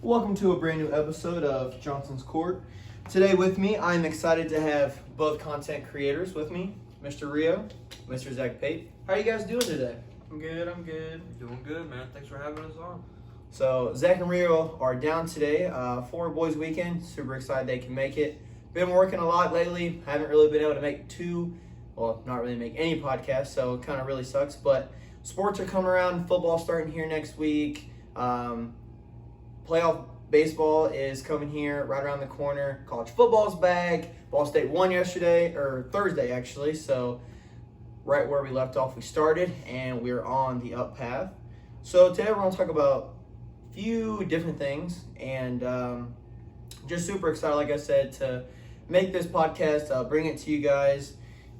Welcome to a brand new episode of Johnson's Court. Today with me, I'm excited to have both content creators with me, Mr. Rio, Mr. Zach Pate. How are you guys doing today? I'm good. Doing good, man. Thanks for having us on. So Zach and Rio are down today for boys weekend. Super excited they can make it. Been working a lot lately. Haven't really been able to make not really make any podcasts, so it kind of really sucks. But sports are coming around. Football starting here next week. Playoff baseball is coming here right around the corner. College football's back. Ball State won Thursday actually. So right where we left off, we started, and we're on the up path. So today we're going to talk about a few different things, and just super excited, like I said, to make this podcast, bring it to you guys.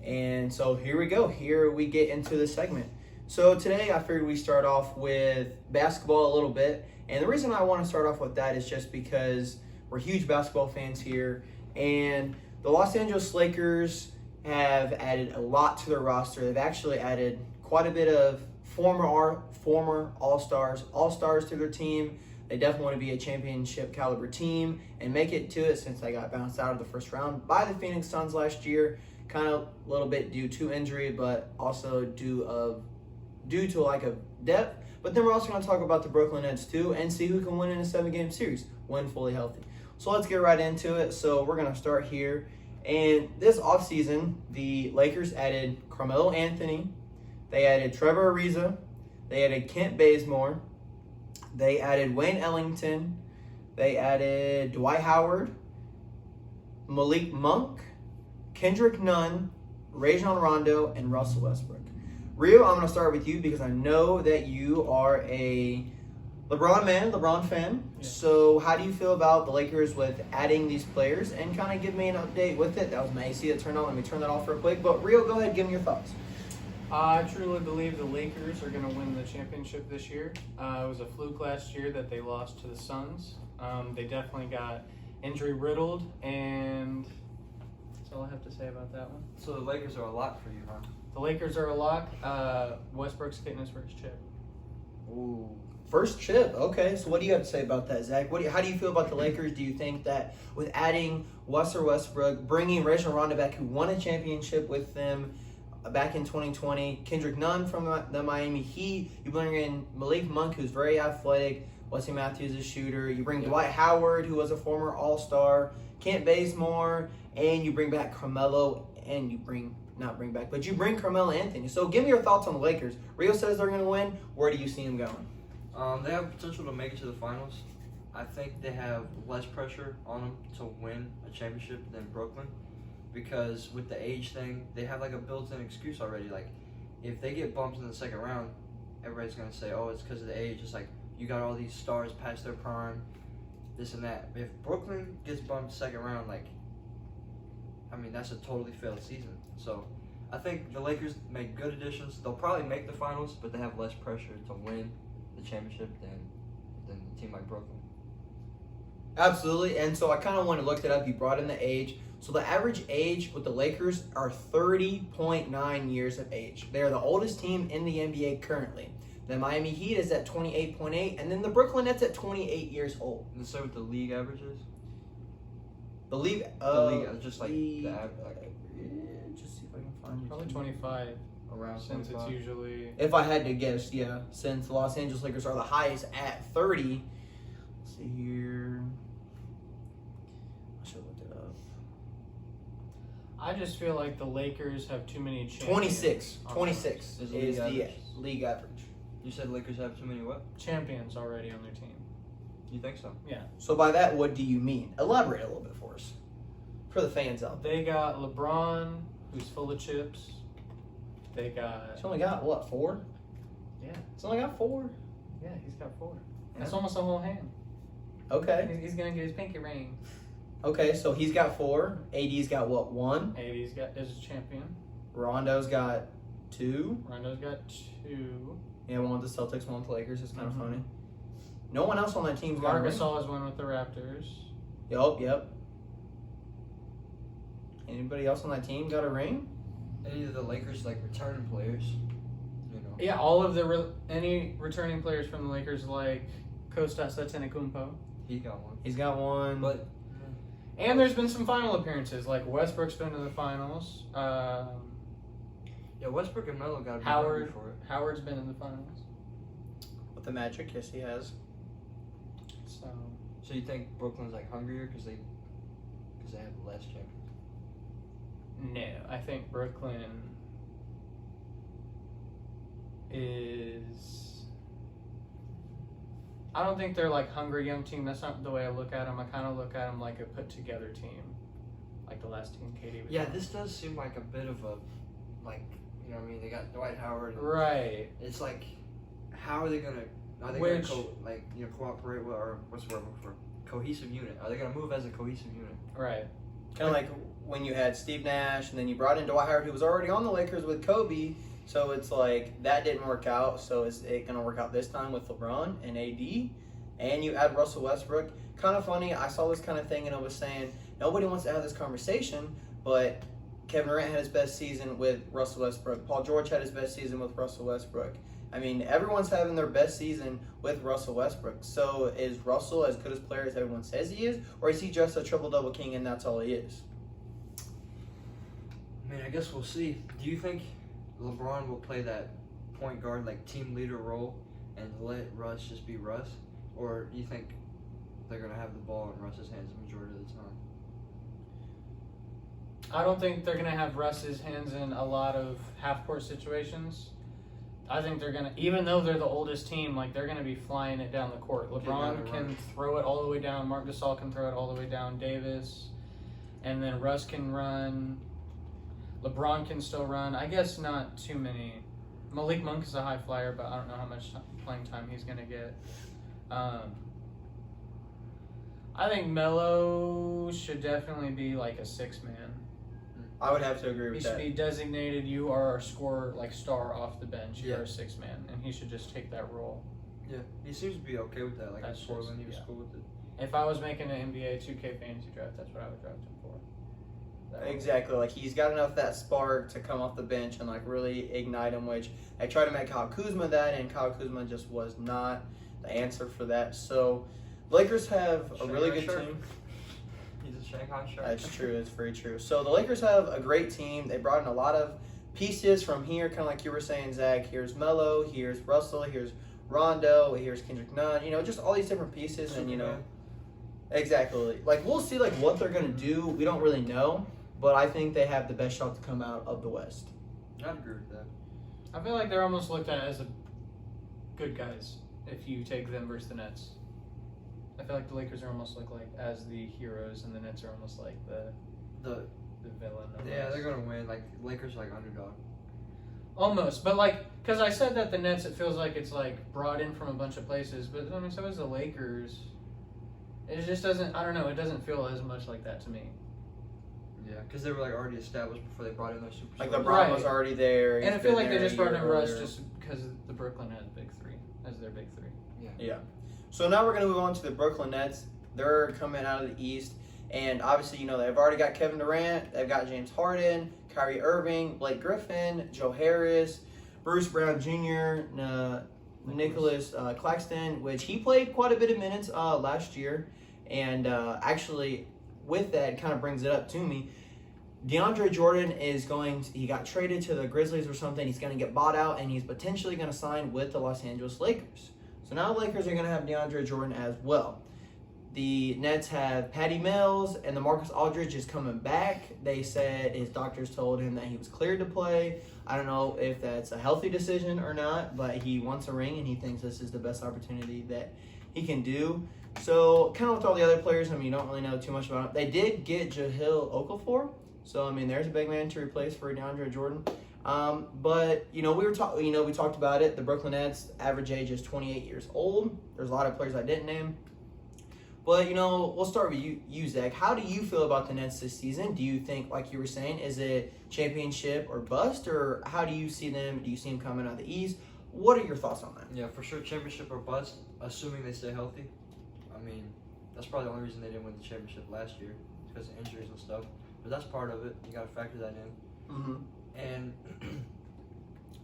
And so here we go. Here we get into the segment. So today I figured we start off with basketball a little bit. And the reason I want to start off with that is just because we're huge basketball fans here. And the Los Angeles Lakers have added a lot to their roster. They've actually added quite a bit of former all-stars to their team. They definitely want to be a championship caliber team and make it to it, since they got bounced out of the first round by the Phoenix Suns last year. Kind of a little bit due to injury, but also due to a lack of depth. But then we're also going to talk about the Brooklyn Nets too and see who can win in a 7-game series when fully healthy. So let's get right into it. So we're going to start here. And this offseason, the Lakers added Carmelo Anthony. They added Trevor Ariza. They added Kent Bazemore. They added Wayne Ellington. They added Dwight Howard, Malik Monk, Kendrick Nunn, Rajon Rondo, and Russell Westbrook. Rio, I'm going to start with you because I know that you are a LeBron fan. Yeah. So how do you feel about the Lakers with adding these players? And kind of give me an update with it. That was my AC that turned on. Let me turn that off real quick. But Rio, go ahead, give me your thoughts. I truly believe the Lakers are going to win the championship this year. It was a fluke last year that they lost to the Suns. They definitely got injury riddled, and that's all I have to say about that one. So the Lakers are a lock for you, huh? The Lakers are a lock. Westbrook's getting his first chip. Ooh, first chip. Okay, so what do you have to say about that, Zach? How do you feel about the Lakers? Do you think that with adding Russell Westbrook, bringing Rajon Rondo back, who won a championship with them back in 2020, Kendrick Nunn from the Miami Heat, you bring in Malik Monk, who's very athletic, Wesley Matthews, a shooter, you bring Dwight Howard, who was a former All-Star, Kent Bazemore, and you bring back Carmelo, and you bring Carmelo Anthony. So give me your thoughts on the Lakers. Rio says they're going to win. Where do you see them going? They have potential to make it to the finals. I think they have less pressure on them to win a championship than Brooklyn, because with the age thing, they have like a built-in excuse already. Like, if they get bumped in the second round, everybody's going to say, oh, it's because of the age. It's like, you got all these stars past their prime, this and that. If Brooklyn gets bumped second round, that's a totally failed season. So I think the Lakers make good additions. They'll probably make the finals, but they have less pressure to win the championship than a team like Brooklyn. Absolutely, and so I kind of want to look it up. You brought in the age. So the average age with the Lakers are 30.9 years of age. They are the oldest team in the NBA currently. The Miami Heat is at 28.8, and then the Brooklyn Nets at 28 years old. And so what the league averages? The league, just like the average. Just see if I can find it. Probably 25. Around since 25. It's usually. If I had to guess, yeah. Since the Los Angeles Lakers are the highest at 30. Let's see here. I should have looked it up. I just feel like the Lakers have too many champions. 26 is the league average. You said Lakers have too many what? Champions already on their team. You think so? Yeah. So by that, what do you mean? Elaborate a little bit for us. For the fans out there. They got LeBron, who's full of chips. They got... He's only got, what, 4? Yeah. He's only got 4? Yeah, he's got 4. Yeah. That's almost a whole hand. Okay. He's going to get his pinky ring. Okay, so he's got 4. AD's got, what, 1? AD's got is a champion. Rondo's got 2. Rondo's got 2. Yeah, one with the Celtics, one with the Lakers. It's kind of funny. No one else on that team's got a Marc ring. Gasol has one with the Raptors. Yep. Anybody else on that team got a ring? Any of the Lakers returning players? Yeah, all of the any returning players from the Lakers, like Kostas Antetokounmpo. He got one. He's got one. But And there's been some final appearances, like Westbrook's been to the finals. yeah, Westbrook and Melo got to be Howard hungry for it. Howard's been in the finals. with the Magic, yes, he has. So you think Brooklyn's like hungrier because they have less champions? No, I think Brooklyn is. I don't think they're like hungry young team. That's not the way I look at them. I kind of look at them like a put together team, like the last team KD was Yeah, on. this does seem like a bit of a, like, you know what I mean? They got Dwight Howard. And Right. it's like, how are they gonna? Are they Which- gonna cooperate with, or what's the word I'm looking for? Cohesive unit. Are they gonna move as a cohesive unit? Right. Kind of like when you had Steve Nash and then you brought in Dwight Howard, who was already on the Lakers with Kobe. So it's like that didn't work out. So is it going to work out this time with LeBron and AD? And you add Russell Westbrook. Kind of funny. I saw this kind of thing and it was saying nobody wants to have this conversation, but Kevin Durant had his best season with Russell Westbrook. Paul George had his best season with Russell Westbrook. I mean, everyone's having their best season with Russell Westbrook. So is Russell as good a player as everyone says he is? Or is he just a triple-double king and that's all he is? I mean, I guess we'll see. Do you think LeBron will play that point guard, like team leader role and let Russ just be Russ? Or do you think they're going to have the ball in Russ's hands the majority of the time? I don't think they're gonna have Russ's hands in a lot of half-court situations. I think they're gonna, even though they're the oldest team, like they're gonna be flying it down the court. LeBron can throw it all the way down. Marc Gasol can throw it all the way down. Davis, and then Russ can run. LeBron can still run. I guess not too many. Malik Monk is a high flyer, but I don't know how much playing time he's gonna get. I think Melo should definitely be like a 6-man. I would have to agree He with should that. be designated. You are our scorer, like star off the bench. You're Yeah. a 6-man, and he should just take that role. Yeah, he seems to be okay with that. Like That's in Portland, he was just- cool with it. If I was making an NBA 2K fantasy draft, that's what I would draft him for. That would- Exactly. Like he's got enough of that spark to come off the bench and like really ignite him, which I tried to make Kyle Kuzma that, and Kyle Kuzma just was not the answer for that. So Lakers have a really good Shanghai team. He's a Shanghai Shark. That's true. It's very true. So the Lakers have a great team. They brought in a lot of pieces from here, kind of like you were saying, Zach. Here's Melo. Here's Russell. Here's Rondo. Here's Kendrick Nunn. You know, just all these different pieces, and you know, exactly. Like we'll see, like what they're gonna do. We don't really know, but I think they have the best shot to come out of the West. I'd agree with that. I feel like they're almost looked at as a good guys if you take them versus the Nets. I feel like the Lakers are almost looked like as the heroes, and the Nets are almost like the villain. Yeah, almost. they're gonna win. Like Lakers, are like underdog. Almost, but like, because I said that the Nets, it feels like it's like brought in from a bunch of places, but I mean, so is the Lakers. It just doesn't. I don't know. It doesn't feel as much like that to me. Yeah, because they were like already established before they brought in their superstars. Like LeBron Right. was already there. And I He's feel been like they there a just brought year in Russ earlier. just because the Brooklyn had big three as their big three. Yeah. So now we're going to move on to the Brooklyn Nets. They're coming out of the East. And obviously, you know, they've already got Kevin Durant. They've got James Harden, Kyrie Irving, Blake Griffin, Joe Harris, Bruce Brown Jr., Nicholas Claxton, which he played quite a bit of minutes last year. And actually, with that, it kind of brings it up to me. DeAndre Jordan he got traded to the Grizzlies or something. He's going to get bought out, and he's potentially going to sign with the Los Angeles Lakers. So now the Lakers are going to have DeAndre Jordan as well. The Nets have Patty Mills, and the Marcus Aldridge is coming back. They said his doctors told him that he was cleared to play. I don't know if that's a healthy decision or not, but he wants a ring, and he thinks this is the best opportunity that he can do. So kind of with all the other players, I mean, you don't really know too much about them. They did get Jahlil Okafor. So I mean, there's a big man to replace for DeAndre Jordan. But you know, we talked about it. The Brooklyn Nets average age is 28 years old. There's a lot of players I didn't name. But you know, we'll start with you, Zach. How do you feel about the Nets this season? Do you think, like you were saying, is it championship or bust, or how do you see them? Do you see them coming out of the East? What are your thoughts on that? Yeah, for sure, championship or bust, assuming they stay healthy. I mean, that's probably the only reason they didn't win the championship last year, because of injuries and stuff. But that's part of it. You got to factor that in. Mm-hmm. And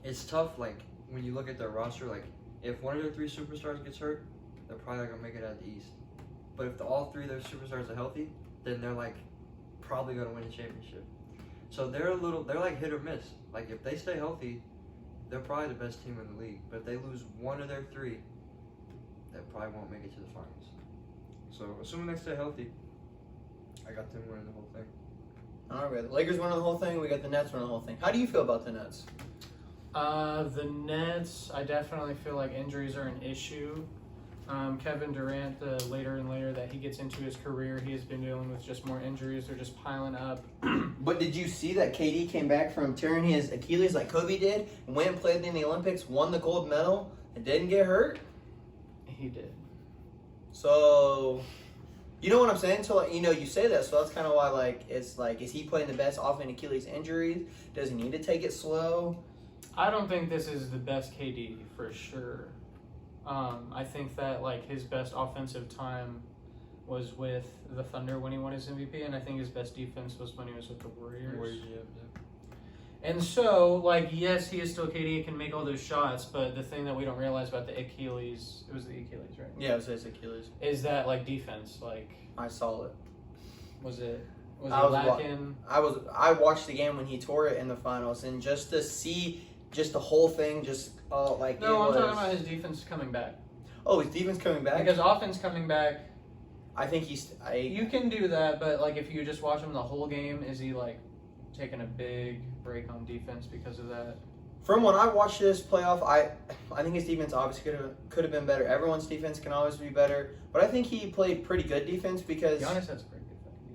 it's tough, like, when you look at their roster, like, if one of their three superstars gets hurt, they're probably not going to make it out of the East. But if all three of their superstars are healthy, then they're like probably gonna win a championship. So they're like hit or miss. Like if they stay healthy, they're probably the best team in the league. But if they lose one of their three, they probably won't make it to the finals. So assuming they stay healthy, I got them winning the whole thing. All right, we got the Lakers winning the whole thing. We got the Nets winning the whole thing. How do you feel about the Nets? The Nets, I definitely feel like injuries are an issue. Kevin Durant, the later and later that he gets into his career, he has been dealing with just more injuries. They're just piling up. But did you see that KD came back from tearing his Achilles like Kobe did, went and played in the Olympics, won the gold medal, and didn't get hurt? He did. So, you know what I'm saying? So, you say that, so that's kind of why, it's like, is he playing the best off an Achilles injuries? Does he need to take it slow? I don't think this is the best KD for sure. I think that his best offensive time was with the Thunder when he won his MVP, and I think his best defense was when he was with the Warriors. And so, yes, he is still KD, can make all those shots, but the thing that we don't realize about the Achilles, it was the Achilles, right? Yeah, it was his Achilles. Is that defense, I saw it. Was it I was lacking? I watched the game when he tore it in the finals, and just to see just the whole thing, No, I'm talking about his defense coming back. Oh, his defense coming back? Because offense coming back, I think you can do that, but if you just watch him the whole game, is he taking a big break on defense because of that? From when I watched this playoff, I think his defense obviously could have been better. Everyone's defense can always be better, but I think he played pretty good defense because Giannis has pretty good defense.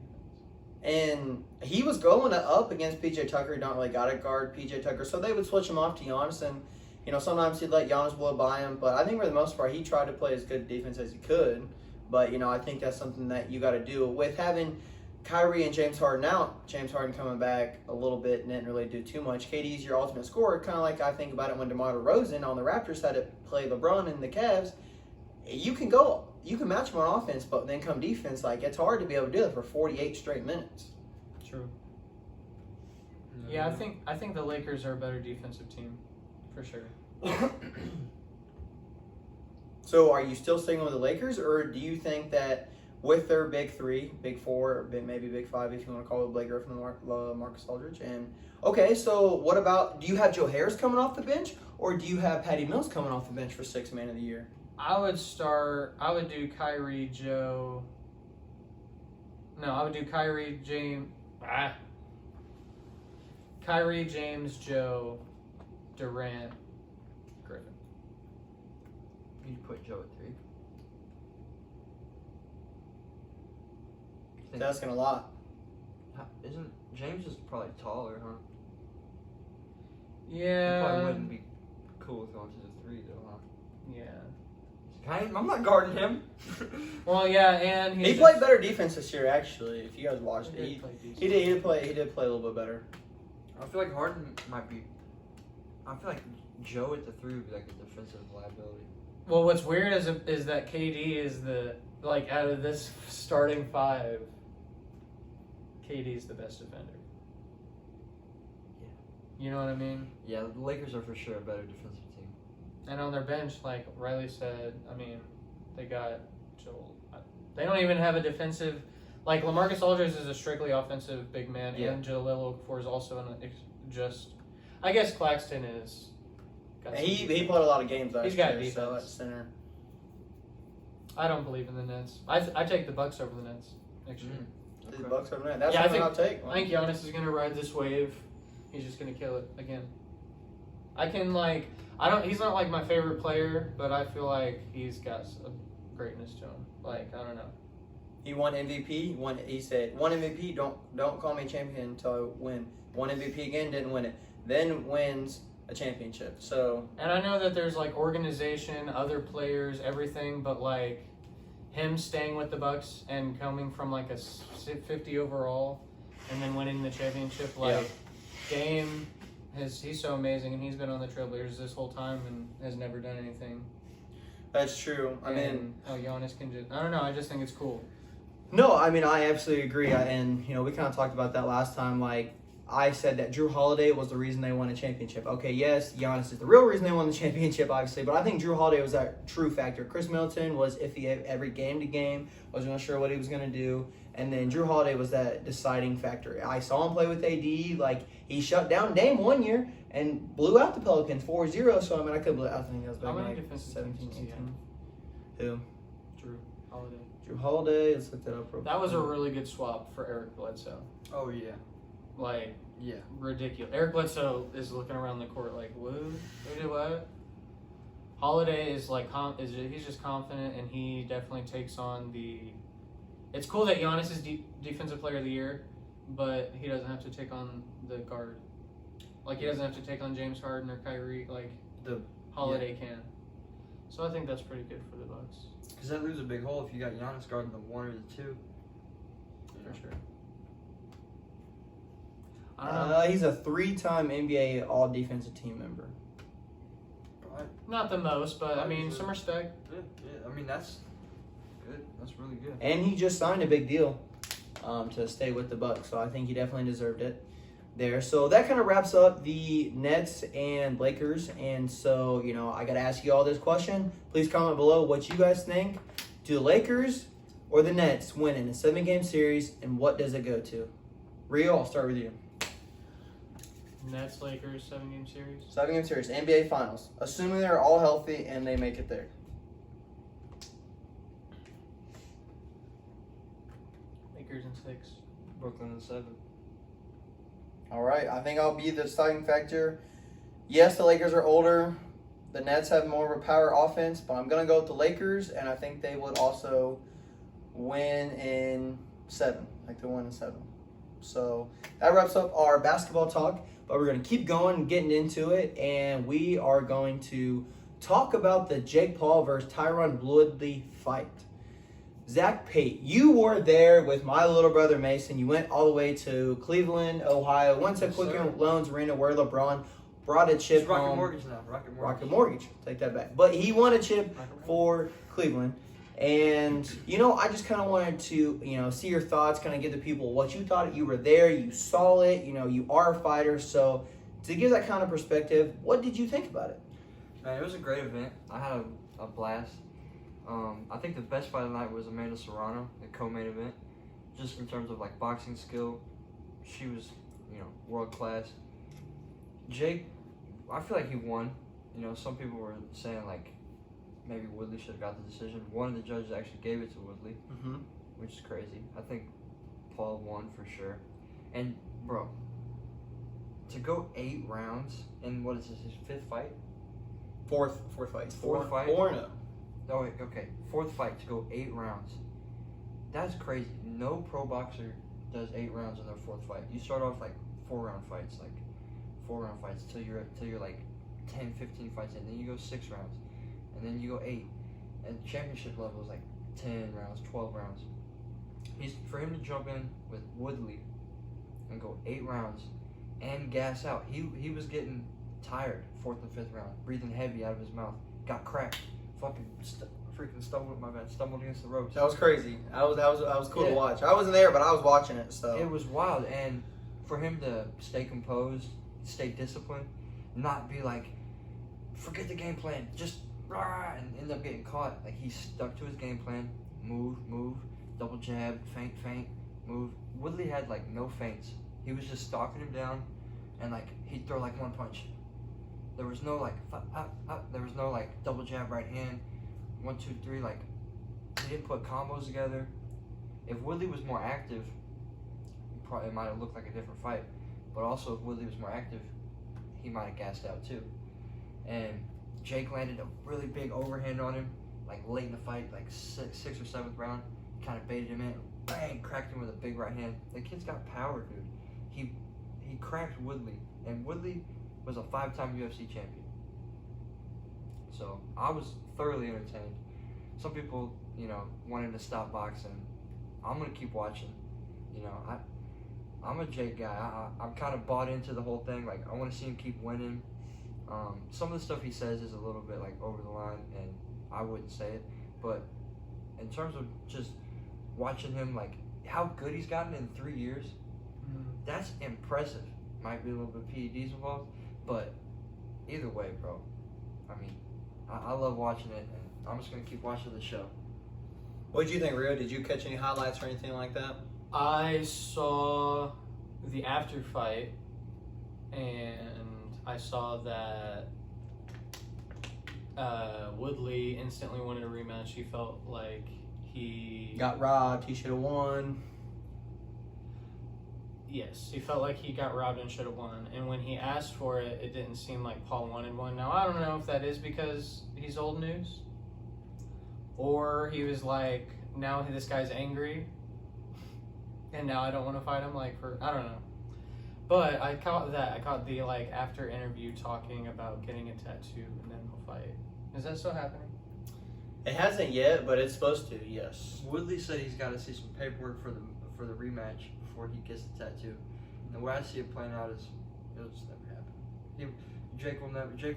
And he was going up against PJ Tucker. He don't really got to guard PJ Tucker, so they would switch him off to Giannis, and sometimes he'd let Giannis blow by him. But I think for the most part, he tried to play as good defense as he could. But I think that's something that you got to do with having Kyrie and James Harden out. James Harden coming back a little bit and didn't really do too much. KD's your ultimate scorer, kind of like I think about it when DeMar DeRozan on the Raptors had to play LeBron and the Cavs. You can match him on offense, but then come defense, it's hard to be able to do that for 48 straight minutes. True. Yeah, I think the Lakers are a better defensive team, for sure. So are you still sticking with the Lakers, or do you think that with their big three, big four, or maybe big five, if you want to call it Blake Griffin and Marcus Aldridge, so what about, do you have Joe Harris coming off the bench, or do you have Patty Mills coming off the bench for Sixth Man of the Year? I would do Kyrie, Joe. No, I would do Kyrie, James, Joe, Durant, Griffin. You'd put Joe at 3. That's asking a lot. Isn't James is probably taller, huh? Yeah. He probably wouldn't be cool with going to the 3 though, huh? Yeah. I'm not guarding him. Well, yeah, and he played better defense this year, actually. If you guys watched it, he did play a little bit better. I feel like Harden might be. I feel like Joe at the 3 would be a defensive liability. Well, what's weird is that KD is out of this starting 5, KD's the best defender. Yeah. You know what I mean? Yeah, the Lakers are for sure a better defensive team. And on their bench, like Riley said, they got Joel. They don't even have a defensive. LaMarcus Aldridge is a strictly offensive big man, and Jahlil Okafor is also I guess Claxton is. He played a lot of games last year. He's got defense. So at center. I don't believe in the Nets. I take the Bucks over the Nets next year. The Bucks over the Nets. That's I what think I'll take. I think Giannis is gonna ride this wave. He's just gonna kill it again. He's not my favorite player, but I feel like he's got a greatness to him. I don't know. He won MVP. He said, "One MVP. Don't call me champion until I win. One MVP again. Didn't win it. Then wins a championship." So. And I know that there's organization, other players, everything, but him staying with the Bucks and coming from a 50 overall, and then winning the championship. Dame, he's so amazing, and he's been on the Trailblazers this whole time and has never done anything. That's true. Giannis can just. I don't know. I just think it's cool. No, I absolutely agree. We kind of talked about that last time. I said that Drew Holiday was the reason they won a championship. Okay, yes, Giannis is the real reason they won the championship, obviously, but I think Drew Holiday was that true factor. Chris Middleton was iffy every game to game, wasn't sure what he was going to do, and then Drew Holiday was that deciding factor. I saw him play with AD, like, he shut down Dame one year and blew out the Pelicans 4-0, so, I mean, I think that was back How in, many like, defensive 17, teams does he 18. Who? Drew Holiday. Drew Holiday, let's look that up real quick. That was a really good swap for Eric Bledsoe. Oh yeah. Like, Yeah. ridiculous. Eric Bledsoe is looking around the court like, what? Who did what? Holiday is like, he's just confident, and he definitely takes on the. It's cool that Giannis is defensive player of the year, but he doesn't have to take on the guard. Like, he doesn't have to take on James Harden or Kyrie like Holiday can. So I think that's pretty good for the Bucks. Because that leaves a big hole if you got Giannis guarding the 1 or the 2. For sure. I don't know. He's a 3-time NBA All-Defensive Team member. Right. Not the most, but I mean, some respect. Yeah. I mean, that's good. That's really good. And he just signed a big deal to stay with the Bucks, so I think he definitely deserved it there. So that kind of wraps up the Nets and Lakers. And so, I got to ask you all this question. Please comment below what you guys think. Do the Lakers or the Nets win in a 7-game series, and what does it go to? Rio, I'll start with you. Nets, Lakers, 7-game series. 7-game series, NBA Finals. Assuming they're all healthy and they make it there. Lakers in 6. Brooklyn in 7. All right, I think I'll be the deciding factor. Yes, the Lakers are older. The Nets have more of a power offense, but I'm going to go with the Lakers, and I think they would also win in 7. Like they won in 7. So that wraps up our basketball talk, but we're going to keep going, getting into it, and we are going to talk about the Jake Paul versus Tyron Woodley fight. Zach Pate, you were there with my little brother Mason. You went all the way to Cleveland, Ohio, went to Quicken Loans Arena where LeBron brought a chip It's Rocket home. Mortgage now. Rocket Mortgage. Take that back. But he won a chip for Cleveland. And, I just kind of wanted to, see your thoughts, kind of give the people what you thought. You were there. You saw it. You are a fighter. So to give that kind of perspective, what did you think about it? Man, it was a great event. I had a blast. I think the best fight of the night was Amanda Serrano, the co-main event. Just in terms of, boxing skill, she was, world class. Jake, I feel like he won. Some people were saying, maybe Woodley should have got the decision. One of the judges actually gave it to Woodley, which is crazy. I think Paul won for sure. And, bro, to go 8 rounds in, what is this, his 5th fight? Fourth fight. Fourth fight? 4-0. Oh, wait, okay. 4th fight to go 8 rounds. That's crazy. No pro boxer does 8 rounds in their 4th fight. You start off 4-round fights, 4-round fights till you're 10, 15 fights in. Then you go 6 rounds, and then you go 8. And championship level is 10 rounds, 12 rounds. For him to jump in with Woodley and go 8 rounds and gas out. He was getting tired 4th and 5th round, breathing heavy out of his mouth. Got cracked. Fucking stumbled against the ropes. That was crazy. That was cool to Yeah. watch. I wasn't there, but I was watching it. So It was wild, and for him to stay composed, stay disciplined, not be forget the game plan, just rah, and end up getting caught. He stuck to his game plan. Move, double jab, feint, move. Woodley had no feints. He was just stalking him down, and he'd throw one punch. There was no there was no double jab right hand, 1, 2, 3. He didn't put combos together. If Woodley was more active, it might have looked like a different fight. But also, if Woodley was more active, he might have gassed out too. And Jake landed a really big overhand on him, late in the fight, 6th or 7th round. Kind of baited him in, bang, cracked him with a big right hand. The kid's got power, dude. He cracked Woodley, and Woodley was a 5-time UFC champion. So I was thoroughly entertained. Some people, wanted to stop boxing. I'm gonna keep watching. I'm a Jake guy. I'm kind of bought into the whole thing. I want to see him keep winning. Some of the stuff he says is a little bit over the line, and I wouldn't say it. But in terms of just watching him, how good he's gotten in 3 years, that's impressive. might be a little bit of PEDs involved, but either way, bro. I mean, I love watching it, and I'm just gonna keep watching the show. What did you think, Rio? Did you catch any highlights or anything like that? I saw the after fight, and I saw that Woodley instantly wanted a rematch. He felt like he Got robbed. He should have won. Yes, he felt like he got robbed and should have won. And when he asked for it, it didn't seem like Paul wanted one. Now, I don't know if that is because he's old news, or he was like, now this guy's angry, and now I don't want to fight him. I don't know. But I caught that. I caught the after interview talking about getting a tattoo and then he'll fight. Is that still happening? It hasn't yet, but it's supposed to. Yes. Woodley said he's got to see some paperwork for the rematch before he gets the tattoo. And the way I see it playing out is it'll just never happen. Jake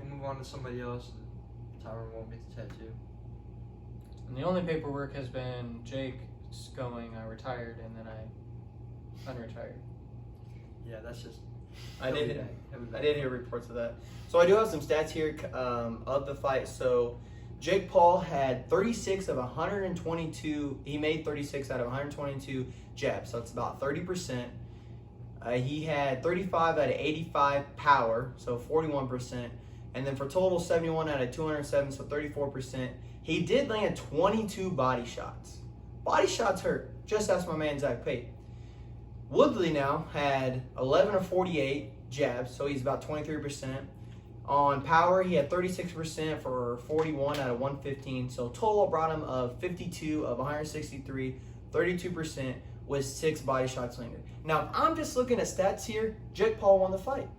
will move on to somebody else, and Tyron won't get the tattoo. And the only paperwork has been Jake going, I retired, and then I unretired. Yeah, that's just. I did hear reports of that. So I do have some stats here of the fight. So Jake Paul had 36 of 122. He made 36 out of 122 jabs. So that's about 30%. He had 35 out of 85 power, so 41%. And then for total, 71 out of 207, so 34%. He did land 22 body shots. Body shots hurt. Just ask my man Zach Pate. Woodley now had 11 of 48 jabs, so he's about 23%. On power, he had 36% for 41 out of 115. So total brought him of 52 of 163, 32% with 6 body shots landed. Now, if I'm just looking at stats here, Jake Paul won the fight.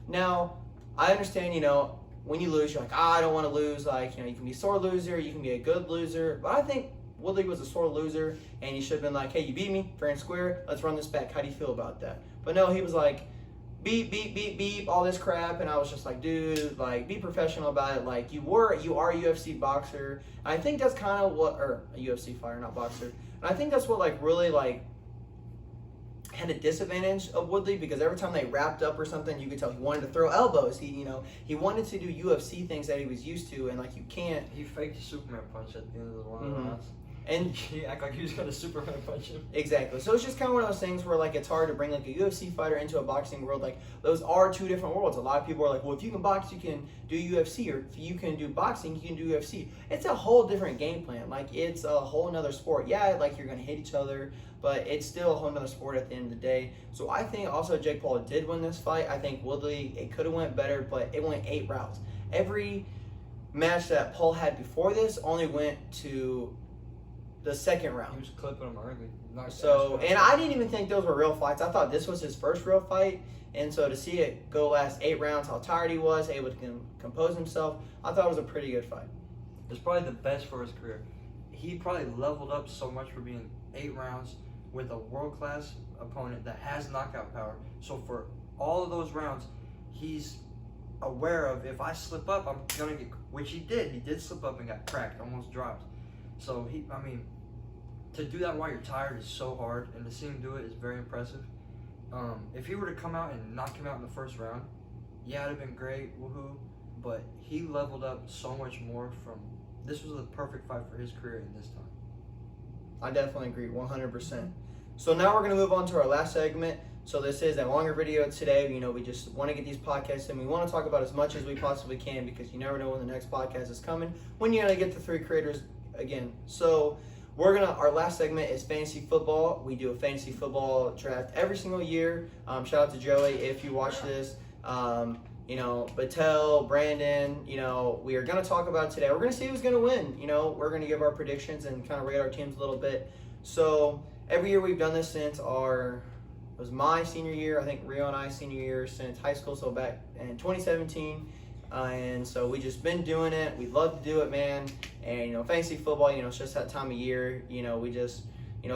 Now, I understand, when you lose, you're like, I don't want to lose. You can be a sore loser, you can be a good loser. But I think Woodley was a sore loser, and he should have been like, hey, you beat me, fair and square, let's run this back. How do you feel about that? But no, he was like, beep, beep, beep, beep, all this crap. And I was just like, dude, be professional about it. You are a UFC boxer. And I think that's kind of what, or a UFC fighter, not boxer. And I think that's what, really, had a disadvantage of Woodley, because every time they wrapped up or something, you could tell he wanted to throw elbows. He wanted to do UFC things that he was used to, and you can't. He faked a Superman punch at the end of the one of the rounds. And he acted like he was gonna Superman punch him. Exactly. So it's just kind of one of those things where it's hard to bring a UFC fighter into a boxing world. Those are two different worlds. A lot of people are like, well, if you can box, you can do UFC, or if you can do boxing, you can do UFC. It's a whole different game plan. It's a whole nother sport. Yeah, you're gonna hit each other, but it's still a whole nother sport at the end of the day. So I think also Jake Paul did win this fight. I think Woodley, it could have went better, but it went 8 rounds. Every match that Paul had before this only went to the second round. He was clipping him early. And I didn't even think those were real fights. I thought this was his first real fight. And so to see it go last 8 rounds, how tired he was, able to compose himself, I thought it was a pretty good fight. It's probably the best for his career. He probably leveled up so much for being 8 rounds with a world-class opponent that has knockout power. So for all of those rounds, he's aware of, if I slip up, I'm going to get, which he did. He did slip up and got cracked, almost dropped. So to do that while you're tired is so hard, and to see him do it is very impressive. If he were to come out and knock him out in the first round, yeah, it'd have been great, woohoo. But he leveled up so much more this was the perfect fight for his career in this time. I definitely agree, 100%. So now we're going to move on to our last segment. So this is a longer video today. We just want to get these podcasts in. We want to talk about as much as we possibly can, because you never know when the next podcast is coming, when you're going to get the 3 creators again. So our last segment is fantasy football. We do a fantasy football draft every single year. Shout out to Joey if you watch this. Battelle, Brandon, we are going to talk about it today. We're going to see who's going to win. We're going to give our predictions and kind of rate our teams a little bit. So every year we've done this since it was my senior year. I think Rio and I senior year since high school, so back in 2017. And so we just been doing it. We love to do it, man. And, fantasy football, it's just that time of year. We just,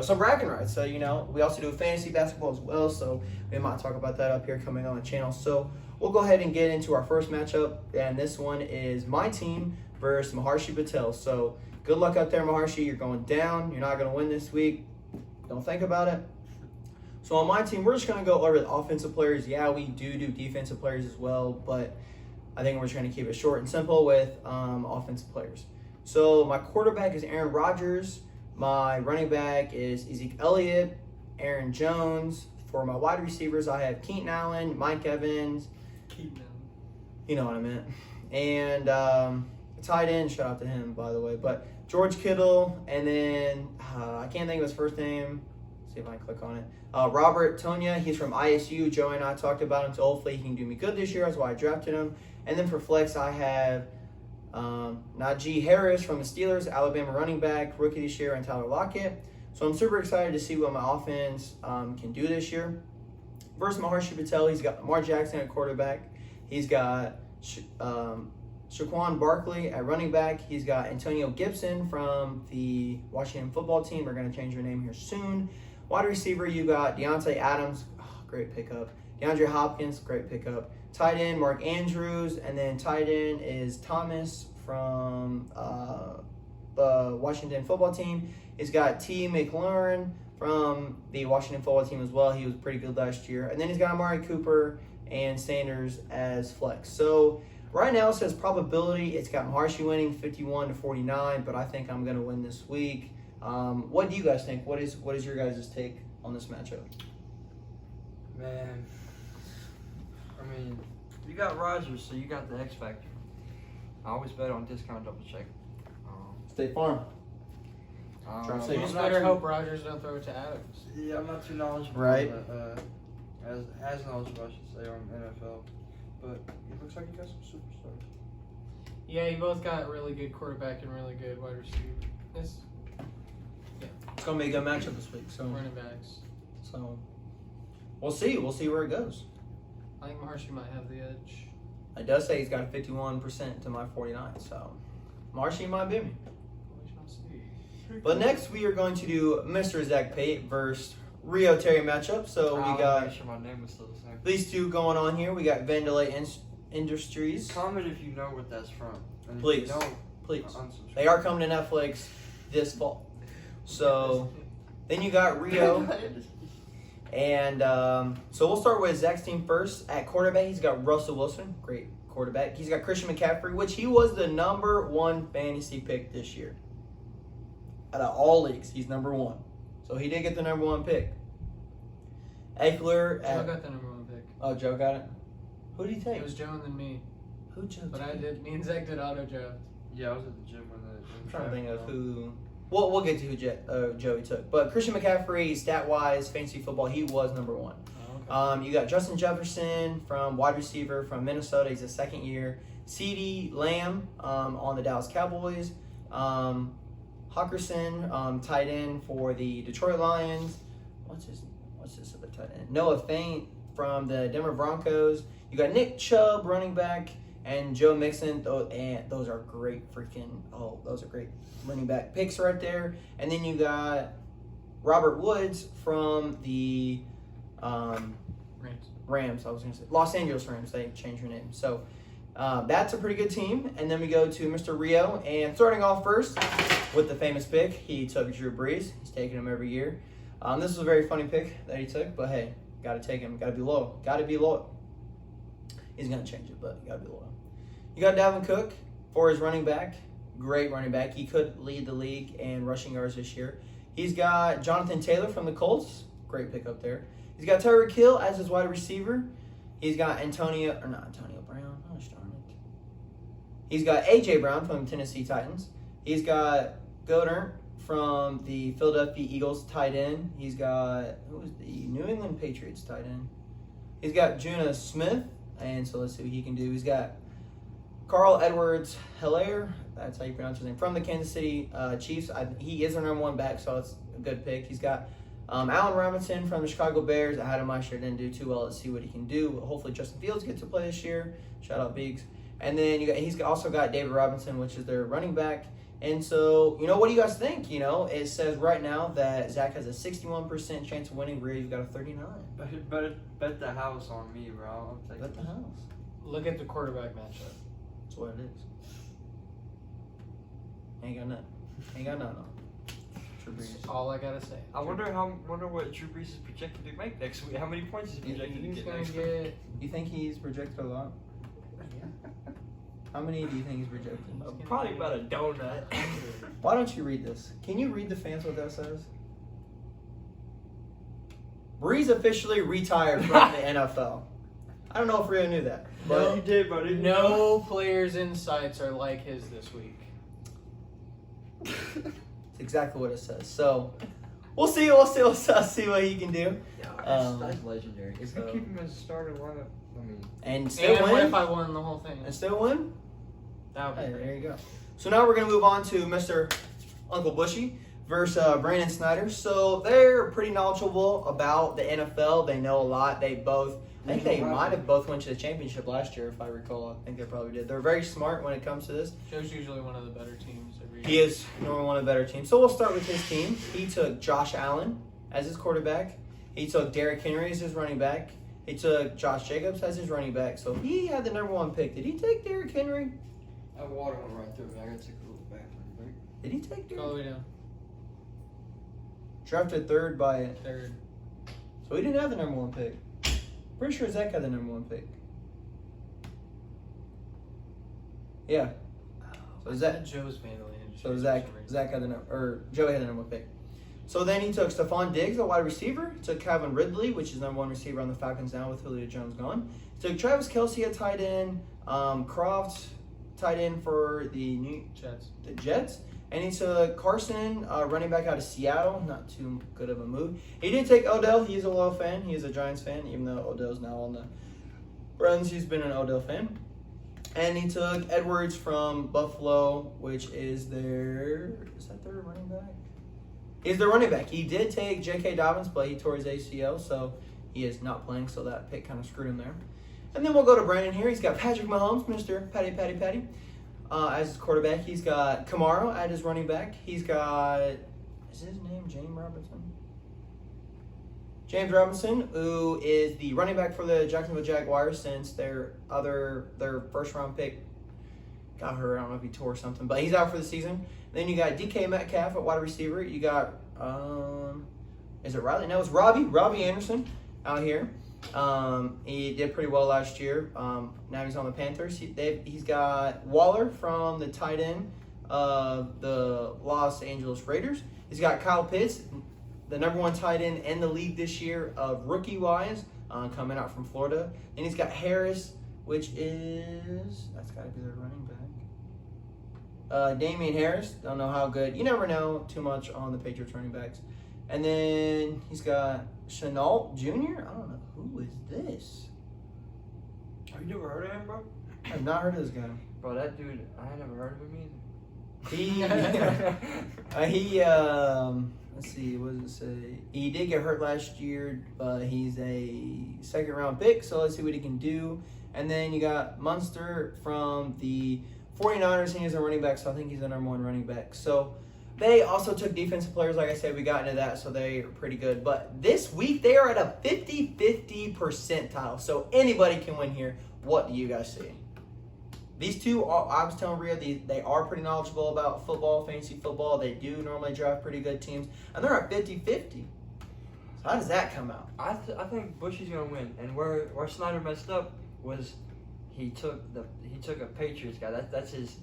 some bragging rights. So, we also do fantasy basketball as well. So we might talk about that up here coming on the channel. So we'll go ahead and get into our first matchup. And this one is my team versus Maharshi Battelle. So good luck out there, Maharshi. You're going down. You're not going to win this week. Don't think about it. So on my team, we're just going to go over the offensive players. Yeah, we do defensive players as well, but I think we're just going to keep it short and simple with offensive players. So my quarterback is Aaron Rodgers. My running back is Ezekiel Elliott, Aaron Jones. For my wide receivers, I have Keenan Allen, Mike Evans. You know what I meant. And tight end, shout out to him, by the way. But George Kittle, and then I can't think of his first name. Let's see if I can click on it. Robert Tonya, he's from ISU. Joey and I talked about him, so hopefully he can do me good this year. That's why I drafted him. And then for flex, I have Najee Harris from the Steelers, Alabama running back, rookie this year, and Tyler Lockett. So I'm super excited to see what my offense can do this year. Versus Maharshi Patel, he's got Lamar Jackson at quarterback. He's got Shaquan Barkley at running back. He's got Antonio Gibson from the Washington football team. They're going to change their name here soon. Wide receiver, you got Deontay Adams. Oh, great pickup. DeAndre Hopkins, great pickup. Tight end, Mark Andrews. And then tight end is Thomas from the Washington football team. He's got T. McLaurin from the Washington football team as well. He was pretty good last year. And then he's got Amari Cooper and Sanders as flex. So right now it says probability. It's got Maharshi winning 51-49, but I think I'm going to win this week. What do you guys think? What is your guys' take on this matchup? Man, I mean, you got Rodgers, so you got the X factor. I always bet on discount double check. State Farm. You just better hope Rodgers don't throw it to Adams. Yeah, I'm not too knowledgeable. Right. As knowledgeable, I should say, on NFL. But it looks like you got some superstars. Yeah, you both got really good quarterback and really good wide receiver. It's gonna be a good matchup this week. So running backs. So we'll see. We'll see where it goes. I think Maharshi might have the edge. It does say he's got 51% to my 49. So Maharshi might beat me. We shall see. But next we are going to do Mr. Zach Pate versus Rio Terry matchup. So we got make sure my name is still the same. these two going on here. We got Vandelay Industries. Comment if you know what that's from. And Please. If you don't, Please. unsubscribe. They are coming to Netflix this fall. So then you got Rio. And so we'll start with Zach's team first. At quarterback, he's got Russell Wilson, great quarterback. He's got Christian McCaffrey, which he was the #1 fantasy pick this year. Out of all leagues, he's #1. So he did get the #1 pick. Eckler. Joe got the #1 pick. Oh, Joe got it? Who did he take? It was Joe and then me. Who Joe But took? me and Zach did auto draft. Yeah, I was at the gym when I'm trying to think of who. Well, we'll get to who Joey took. But Christian McCaffrey, stat-wise, fantasy football, he was #1. Oh, okay. You got Justin Jefferson from wide receiver from Minnesota. He's a second year. CeeDee Lamb on the Dallas Cowboys. Hawkinson, tight end for the Detroit Lions. What's this other tight end? Noah Fant from the Denver Broncos. You got Nick Chubb, running back, and Joe Mixon. Those are great those are great running back picks right there. And then you got Robert Woods from the Rams. I was going to say Los Angeles Rams. They changed their name. So that's a pretty good team. And then we go to Mr. Rio. And starting off first with the famous pick, he took Drew Brees. He's taking him every year. This was a very funny pick that he took, but hey, got to take him. Got to be loyal. Got to be loyal. He's going to change it, but you got to be loyal. You got Dalvin Cook for his running back. Great running back. He could lead the league in rushing yards this year. He's got Jonathan Taylor from the Colts. Great pick up there. He's got Tyreek Hill as his wide receiver. He's got Antonio Brown. Oh, darn it. He's got A.J. Brown from the Tennessee Titans. He's got Goddard from the Philadelphia Eagles tight end. He's got, who was the New England Patriots tight end? He's got Juna Smith. And so let's see what he can do. He's got Carl Edwards Hilaire. That's how you pronounce his name. From the Kansas City Chiefs. He is their #1 back, so it's a good pick. He's got Allen Robinson from the Chicago Bears. I had him last year, didn't do too well. Let's see what he can do. Hopefully Justin Fields gets to play this year. Shout out Biggs. And then he's also got David Robinson, which is their running back. And so, what do you guys think? It says right now that Zach has a 61% chance of winning. Ray's got a 39. Bet the house on me, bro. I'll take Bet the house. Look at the quarterback matchup. That's what it is. Ain't got nothing. On. Drew Brees. That's all I gotta say. I wonder what Drew Brees is projected to make next week. How many points is he projected to He's get gonna next week? get. You think he's projected a lot? How many do you think he's projected? Probably about a donut. Why don't you read this? Can you read the fans what that says? Brees officially retired from the NFL. I don't know if Rio knew that. No, But you did, buddy. No players' insights are like his this week. it's exactly what it says. So we'll see what he can do. Yeah, that's legendary. If so- you keep him as a starter lineup, I mean, And still And what win. if I won the whole thing? And still win. That would Hey, be there great. you go. So now we're gonna move on to Mr. Uncle Bushy versus Brandon Snyder. So they're pretty knowledgeable about the NFL. They know a lot. I think they might have both went to the championship last year, if I recall. I think they probably did. They're very smart when it comes to this. Joe's usually one of the better teams every year. He is normally one of the better teams. So we'll start with his team. He took Josh Allen as his quarterback. He took Derrick Henry as his running back. He took Josh Jacobs as his running back. So he had the number one pick. Did he take Derrick Henry? that water went right through me. I gotta take a little bathroom break. Did he take All the Derrick? way down. Drafted third by Third. So he didn't have the number one pick. Pretty sure Zach had the number one pick. Yeah. So Zach, Joe's Vandalina. Joey had the number one pick. So then he took Stephon Diggs, the wide receiver. He took Calvin Ridley, which is number one receiver on the Falcons now with Julio Jones gone. He took Travis Kelce, a tight end. Croft, tight end for the Jets. And he took Carson, running back out of Seattle. Not too good of a move. He did take Odell. He's a loyal fan. He is a Giants fan, even though Odell's now on the Browns. He's been an Odell fan. And he took Edwards from Buffalo, which is their running back? He's their running back. He did take J.K. Dobbins, but he tore his ACL, so he is not playing, so that pick kind of screwed him there. And then we'll go to Brandon here. He's got Patrick Mahomes, Mr. Patty, as his quarterback. He's got Kamara at his running back. He's got, is his name James Robinson? James Robinson, who is the running back for the Jacksonville Jaguars since their first round pick got hurt. I don't know if he tore something, but he's out for the season. Then you got DK Metcalf at wide receiver. You got, is it Riley? No, it's Robbie Anderson out here. He did pretty well last year. Now he's on the Panthers. He's got Waller from the tight end of the Los Angeles Raiders. He's got Kyle Pitts, the number one tight end in the league this year of rookie-wise, coming out from Florida. And he's got Harris, which is, that's got to be their running back. Damian Harris, don't know how good. You never know too much on the Patriots running backs. And then he's got Chenault Jr. I don't know. Who is this? Have you never heard of him, bro? I've not heard of this guy. Bro, that dude, I ain't never heard of him He, let's see, what does it say? He did get hurt last year, but he's a second round pick, so let's see what he can do. And then you got Munster from the 49ers, and he's a running back, so I think he's the number one running back. So they also took defensive players, like I said, we got into that, so they are pretty good. But this week, they are at a 50-50 percentile, so anybody can win here. What do you guys see? These two, I was telling Rhea, they are pretty knowledgeable about football, fantasy football. They do normally draft pretty good teams, and they're at 50-50. So how does that come out? I think Bushy's gonna win, and where Snyder messed up was he took a Patriots guy. That's his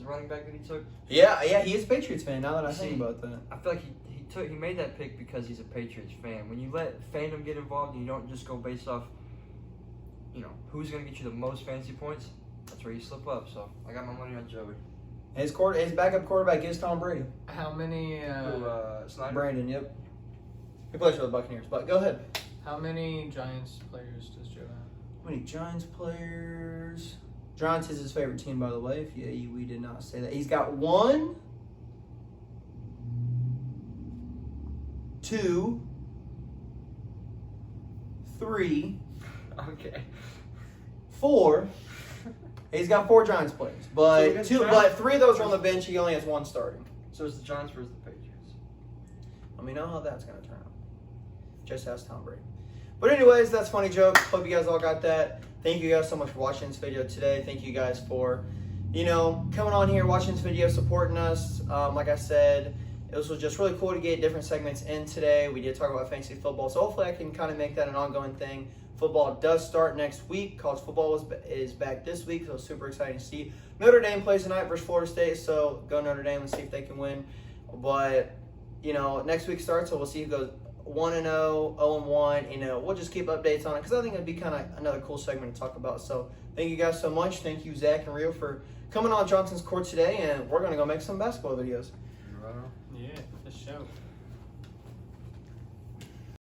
running back that he took. Yeah, he is a Patriots fan. Now that I think about that, I feel like he made that pick because he's a Patriots fan. When you let fandom get involved and you don't just go based off, who's gonna get you the most fantasy points, that's where you slip up. So I got my money on Joey. his backup quarterback is Tom Brady. How many? Snyder. Brandon, yep. He plays for the Buccaneers. But go ahead. How many Giants players does Joe have? How many Giants players? Giants is his favorite team, by the way. We did not say that. He's got 1, 2, 3, Okay. 4. He's got 4 Giants players, but So Giants- 3 of those are on the bench. He only has 1 starting. So it's the Giants versus the Patriots. Let me know how that's going to turn out. Just ask Tom Brady. But anyways, that's funny joke. Hope you guys all got that. Thank you guys so much for watching this video today. Thank you guys for, coming on here, watching this video, supporting us. Like I said, This was just really cool to get different segments in today. We did talk about fantasy football, so hopefully I can kind of make that an ongoing thing. Football does start next week. College football is back this week, so super exciting to see. Notre Dame plays tonight versus Florida State, so go Notre Dame and see if they can win. But, next week starts, so we'll see who goes 1-0, 0-1. We'll just keep updates on it because I think it'd be kind of another cool segment to talk about. So thank you guys so much. Thank you, Zach and Rio, for coming on Johnson's Court today, and we're going to go make some basketball videos. Right on. Yeah, for sure.